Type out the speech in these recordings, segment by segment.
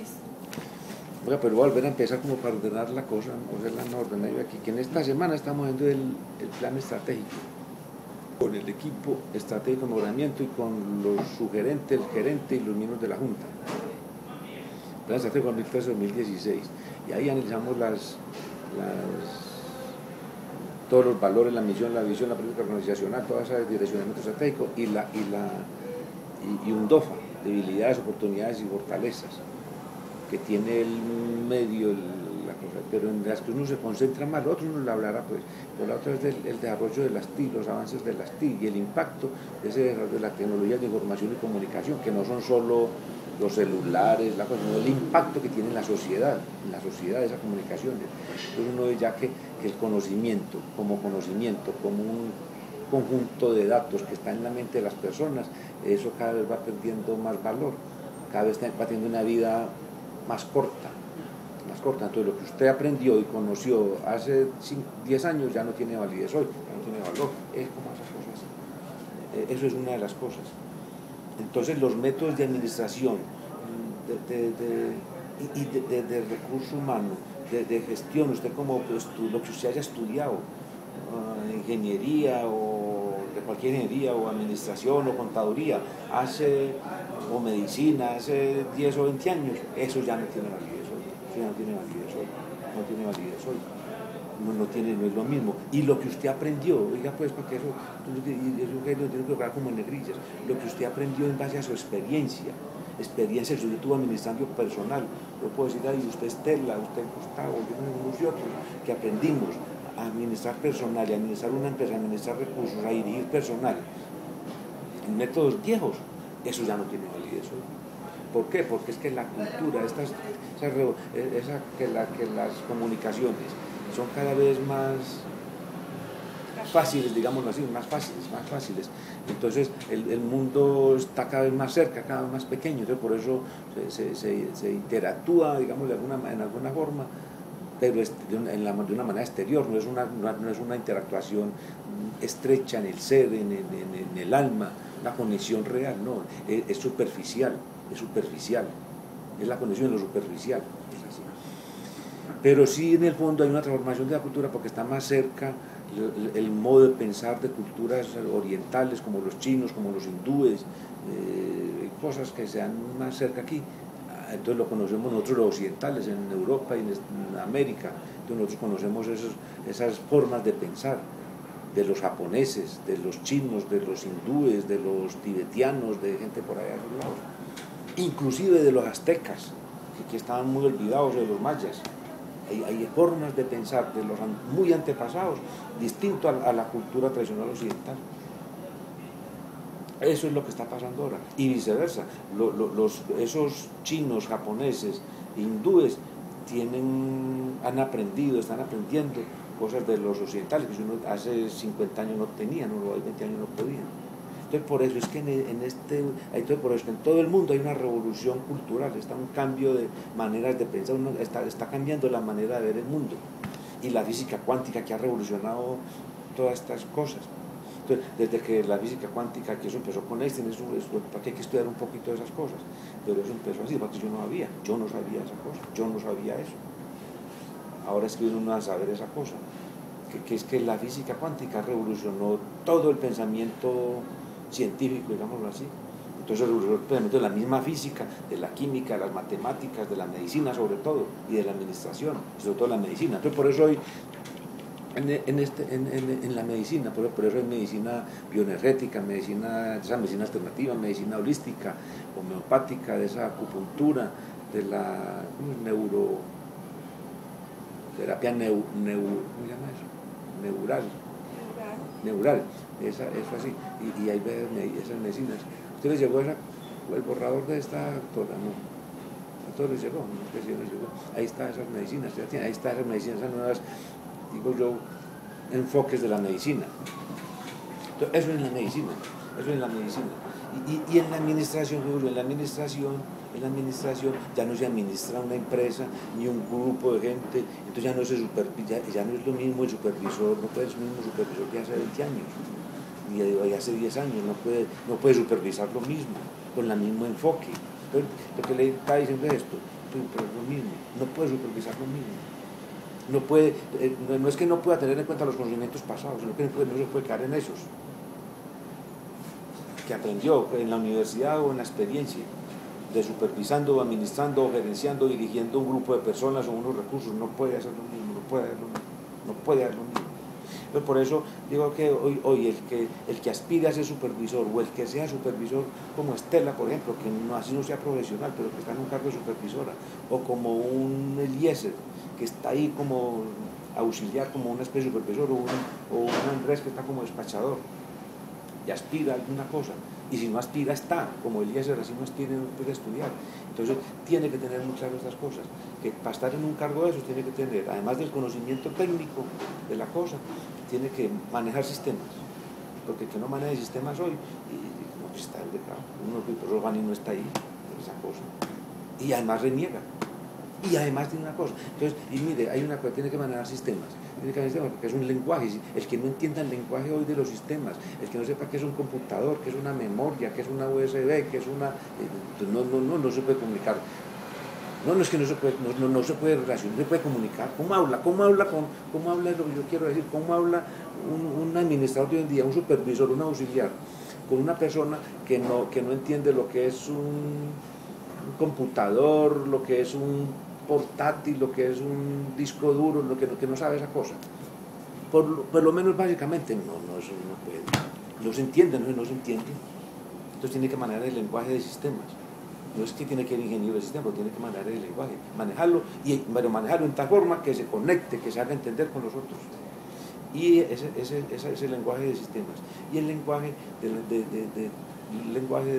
Listo. Oiga, pero voy a volver a empezar como para ordenar la cosa, hacerla en orden. Ahí aquí, que en esta semana estamos viendo el plan estratégico, con el equipo estratégico de mejoramiento y con los sugerentes, el gerente y los miembros de la Junta. Plan estratégico 2013-2016. Y ahí analizamos todos los valores, la misión, la visión, la política organizacional, todo ese direccionamiento estratégico y un DOFA, debilidades, oportunidades y fortalezas, que tiene el medio, la cosa, pero en las que uno se concentra más, lo otro uno le hablará, pues, por la otra es el desarrollo de las TIC, los avances de las TIC y el impacto de la tecnología de información y comunicación, que no son solo los celulares, sino el impacto que tiene en la sociedad esa comunicación. Entonces uno ve ya que el conocimiento, como un conjunto de datos que está en la mente de las personas, eso cada vez va perdiendo más valor, cada vez va teniendo una vida más corta. Entonces lo que usted aprendió y conoció hace 10 años ya no tiene validez hoy, ya no tiene valor. Es como esas cosas. Eso es una de las cosas. Entonces los métodos de administración, de recurso humano, de gestión, usted como lo que usted haya estudiado, ingeniería o de cualquier ingeniería o administración o contaduría, o medicina hace 10 o 20 años, eso ya no tiene validez hoy. Eso ya no tiene validez hoy. No tiene validez hoy. No es lo mismo. Y lo que usted aprendió, oiga pues, porque eso lo tiene que lograr como en negrillas, lo que usted aprendió en base a su experiencia que usted tuvo administrando personal. Yo puedo decir, ahí usted Estela, usted Gustavo, unos y otros, que aprendimos a administrar personal, a administrar una empresa, a administrar recursos, a dirigir personal en métodos viejos, eso ya no tiene validez hoy. ¿Por qué? Porque es que la cultura, que las comunicaciones son cada vez más fáciles, digámoslo así, más fáciles. Entonces el mundo está cada vez más cerca, cada vez más pequeño, entonces por eso se interactúa, digamos, en alguna forma, pero de una manera exterior, no es una interactuación estrecha en el ser, en el alma, la conexión real, no, es superficial, es la conexión de lo superficial, es así. Pero sí, en el fondo hay una transformación de la cultura porque está más cerca el modo de pensar de culturas orientales como los chinos, como los hindúes, cosas que sean más cerca aquí. Entonces lo conocemos nosotros los occidentales en Europa y en América, entonces nosotros conocemos esas formas de pensar de los japoneses, de los chinos, de los hindúes, de los tibetanos, de gente por allá a los lados, inclusive de los aztecas, que estaban muy olvidados, de los mayas. Hay formas de pensar de los muy antepasados distinto a la cultura tradicional occidental. Eso es lo que está pasando ahora. Y viceversa, esos chinos, japoneses, hindúes están aprendiendo cosas de los occidentales que uno hace 50 años no tenían, o hace 20 años no podían. Entonces por eso es que en todo el mundo hay una revolución cultural, está un cambio de maneras de pensar, está cambiando la manera de ver el mundo. Y la física cuántica que ha revolucionado todas estas cosas. Entonces, desde que la física cuántica, que eso empezó con Einstein, para que hay que estudiar un poquito de esas cosas, pero eso empezó así, porque yo no sabía esa cosa, yo no sabía eso. Ahora es que uno va a saber esa cosa, que es que la física cuántica revolucionó todo el pensamiento científico, digámoslo así. Entonces revolucionó el pensamiento de la misma física, de la química, de las matemáticas, de la medicina sobre todo, y de la administración, sobre todo la medicina. Entonces por eso hoy en la medicina, por eso hay medicina bioenergética, esa medicina alternativa, medicina holística, homeopática, de esa acupuntura, de la terapia ¿cómo se llama eso? Neural, eso así, y hay esas medicinas. ¿Usted les llegó el borrador de esta doctora? No, a todos les llegó, no sé si les llegó. Ahí están esas medicinas, ahí están esas medicinas, esas nuevas, digo yo, enfoques de la medicina. Entonces, eso es en la medicina. Y en la administración, ya no se administra una empresa ni un grupo de gente, entonces ya no es lo mismo el supervisor, no puede ser el mismo supervisor que hace 20 años, ni de hace 10 años, no puede supervisar lo mismo, con el mismo enfoque. Entonces, lo que le está diciendo es esto, pero es lo mismo, no puede supervisar lo mismo. No, puede, no es que no pueda tener en cuenta los conocimientos pasados, sino que no se puede quedar en esos que aprendió en la universidad o en la experiencia de supervisando, administrando, gerenciando, dirigiendo un grupo de personas o unos recursos. No puede hacer lo mismo, no puede hacer lo mismo, no puede hacer lo mismo. Entonces, por eso digo que hoy el que aspire a ser supervisor o el que sea supervisor, como Estela, por ejemplo, que no, así no sea profesional, pero que está en un cargo de supervisora, o como un Eliezer, que está ahí como auxiliar, como una especie de supervisor, o un Andrés que está como despachador, y aspira a alguna cosa, y si no aspira está, como Eliezer, así no aspira, no puede estudiar. Entonces tiene que tener muy claro estas cosas, que para estar en un cargo de esos tiene que tener, además del conocimiento técnico de la cosa, tiene que manejar sistemas, porque el que no maneja sistemas hoy, no, pues está el becado, uno que Robani no está ahí, esa cosa, y además reniega. Y además tiene una cosa, entonces, y mire, hay una cosa, tiene que manejar sistemas, porque es un lenguaje. El que no entienda el lenguaje hoy de los sistemas, el que no sepa qué es un computador, qué es una memoria, qué es una USB, qué es una... no se puede comunicar. No es que no se puede relacionar, no se puede comunicar. ¿Cómo habla lo que yo quiero decir? ¿Cómo habla un administrador de hoy en día, un supervisor, un auxiliar, con una persona que no entiende lo que es un computador, lo que es un portátil, lo que es un disco duro, lo que no sabe esa cosa? Por lo menos básicamente eso no puede, no se entiende. Entonces tiene que manejar el lenguaje de sistemas. No es que tiene que ser ingeniero de sistemas, tiene que manejar el lenguaje, pero manejarlo en tal forma que se conecte, que se haga entender con los otros. Y ese es el lenguaje de sistemas. Y el lenguaje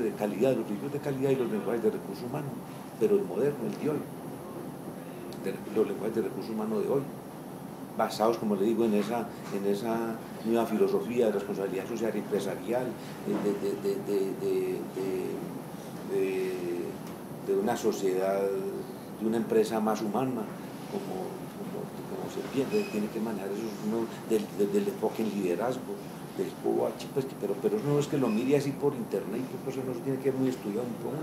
de calidad, los principios de calidad y los lenguajes de recursos humanos, pero el moderno, el de hoy, los lenguajes de recursos humanos de hoy, basados, como le digo, en esa nueva filosofía de responsabilidad social y empresarial, de una sociedad, de una empresa más humana, como se tiene que manejar esos, del enfoque en liderazgo, del coach, pues, pero eso no es que lo mire así por internet, pues eso no se tiene que ver muy estudiado un poco,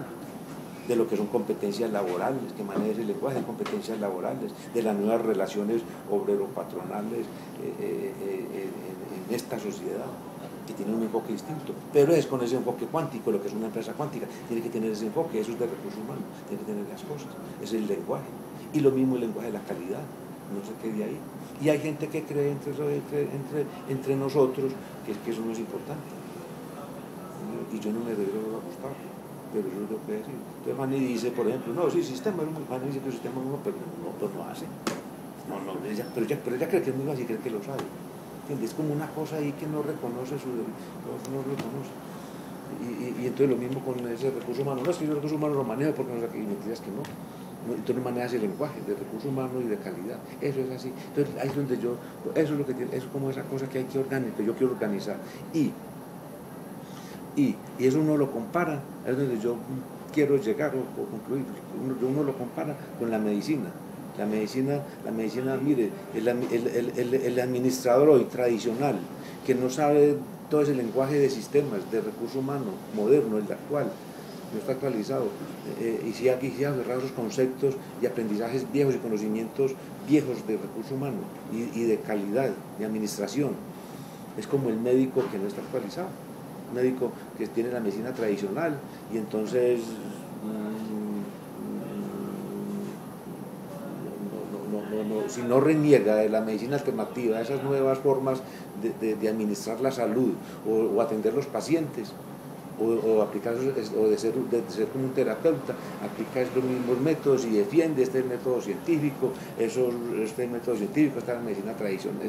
de lo que son competencias laborales, que maneje el lenguaje de competencias laborales, de las nuevas relaciones obrero-patronales en esta sociedad, que tiene un enfoque distinto, pero es con ese enfoque cuántico, lo que es una empresa cuántica, tiene que tener ese enfoque, eso es de recursos humanos, tiene que tener las cosas, es el lenguaje, y lo mismo el lenguaje de la calidad, no se quede ahí. Y hay gente que cree entre nosotros que eso no es importante, y yo no me debería gustar, pero eso es lo que decir. Entonces Fanny dice, por ejemplo, no, sí, sistema es muy, Fanny dice que el sistema es muy, pero no hace. Pero ella cree que es muy fácil, cree que lo sabe. ¿Entiendes? Es como una cosa ahí que no reconoce no reconoce. Y entonces lo mismo con ese recurso humano. No es que yo el recurso humano lo manejo porque no sé qué, y mentiras que no. Entonces no manejas el lenguaje de recurso humano y de calidad. Eso es así. Entonces ahí es donde eso es lo que tiene, eso es como esa cosa que hay que organizar, que yo quiero organizar. Y eso uno lo compara, es donde yo quiero llegar o concluir, uno lo compara con la medicina. La medicina, mire, el administrador hoy tradicional, que no sabe todo ese lenguaje de sistemas, de recurso humano, moderno, el actual, no está actualizado, y si aquí se aferran esos conceptos y aprendizajes viejos y conocimientos viejos de recurso humano y de calidad, de administración, es como el médico que no está actualizado. Médico que tiene la medicina tradicional y entonces si no reniega de la medicina alternativa, de esas nuevas formas de administrar la salud o atender los pacientes o aplicar o de ser como un terapeuta, aplica estos mismos métodos y defiende este método científico, este método científico está en la medicina tradicional,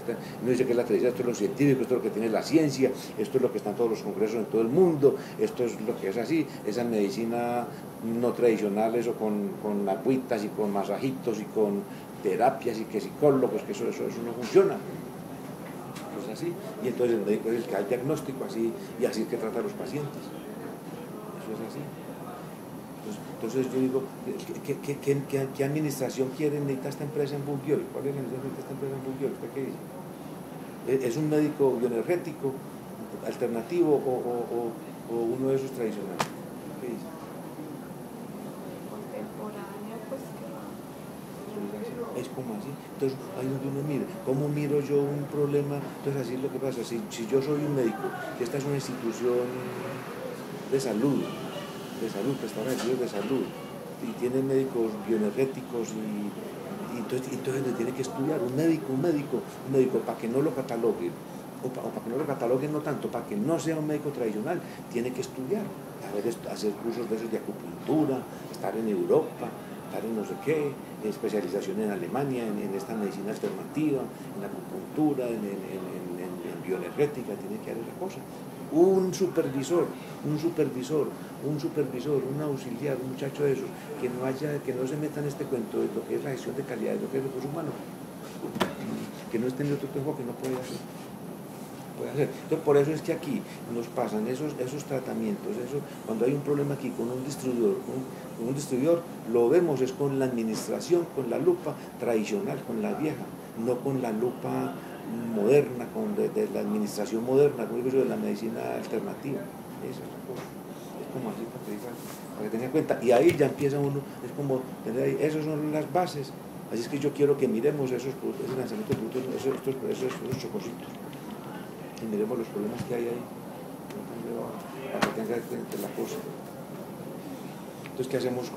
no dice que es la tradición, esto es lo científico, esto es lo que tiene la ciencia, esto es lo que está en todos los congresos en todo el mundo, esto es lo que es así, esa medicina no tradicionales o con agüitas y con masajitos y con terapias y que psicólogos, que eso no funciona. Así, y entonces el médico es el que da el diagnóstico así, y así es que trata a los pacientes. Eso es así. Entonces yo digo, ¿qué administración necesita esta empresa en Bungiol? ¿Cuál es la administración de esta empresa en Bungiol? ¿Usted qué dice? ¿Es un médico bioenergético alternativo o uno de esos tradicionales? ¿Qué dice? Contemporáneo, pues que Es como así. Entonces, ahí donde uno mira, ¿cómo miro yo un problema? Entonces, así es lo que pasa. Si yo soy un médico, que esta es una institución de salud, prestadora de servicios de salud, y tiene médicos bioenergéticos y entonces le tiene que estudiar un médico, para que no lo cataloguen, o para que no lo cataloguen no tanto, para que no sea un médico tradicional, tiene que estudiar, hacer cursos de esos de acupuntura, estar en Europa, estar en no sé qué, especialización en Alemania, en esta medicina alternativa, en acupuntura, en bioenergética, tiene que hacer esa cosa. Un supervisor, un auxiliar, un muchacho de esos, que no se meta en este cuento de lo que es la gestión de calidad, de lo que es recursos humanos, que no esté en otro tiempo que no puede hacer. Entonces, por eso es que aquí nos pasan esos tratamientos, cuando hay un problema aquí con un distribuidor, lo vemos es con la administración, con la lupa tradicional, con la vieja, no con la lupa moderna, de la administración moderna, como digo yo, de la medicina alternativa. Esa es la cosa. Es como así para que tenga en cuenta. Y ahí ya empieza uno, es como tener ahí, esas son las bases. Así es que yo quiero que miremos ese lanzamiento de productos, esos chocositos. Y miremos los problemas que hay ahí, para que tenga en cuenta la cosa. Entonces, ¿qué hacemos?